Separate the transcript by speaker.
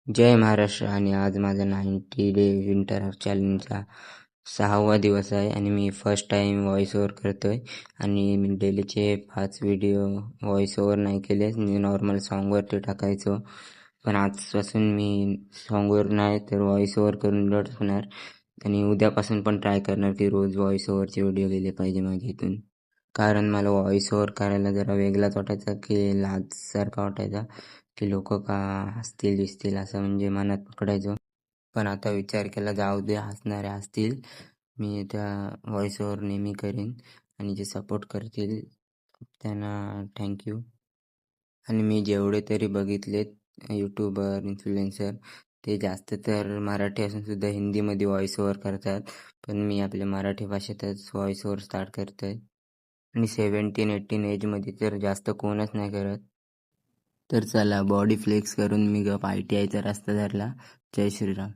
Speaker 1: जय महाराष्ट्र. आणि आज माझा 90 डे विंटर चॅलेंजचा 6वा दिवस आहे आणि मी फर्स्ट टाईम व्हॉइस ओव्हर करतोय. आणि मी डेलीचे 5 व्हिडिओ व्हॉइस ओव्हर नाही केले, मी नॉर्मल सॉन्गवरती टाकायचो. पण आजपासून मी सॉन्गवर नाही तर व्हॉइस ओव्हर करून होणार. आणि उद्यापासून पण ट्राय करणार की रोज व्हॉइस ओव्हरचे व्हिडिओ गेले पाहिजे माझ्या इथून. कारण मला व्हॉइस ओव्हर करायला जरा वेगळाच वाटायचा, की लाजसारखा वाटायचा, की लोक का हसतील दिसतील असं, म्हणजे मनात पकडायचो. पण आता विचार केला, जाऊ दे, हसणारे हसतील, मी त्या व्हॉइस ओव्हर नेहमी करेन. आणि जे सपोर्ट करतील त्यांना थँक्यू. आणि मी जेवढे तरी बघितलेत यूट्यूबर, इन्फ्लुएन्सर, ते जास्त तर मराठी असून सुद्धा हिंदीमध्ये व्हॉइस ओव्हर करतात. पण मी आपल्या मराठी भाषेतच व्हॉइस ओव्हर स्टार्ट करतोय. आणि 17-18 एजमध्ये तर जास्त कोणच नाही करत. तर चला, बॉडी फ्लेक्स करून मी गप ITIचा रस्ता धरला. जय श्रीराम.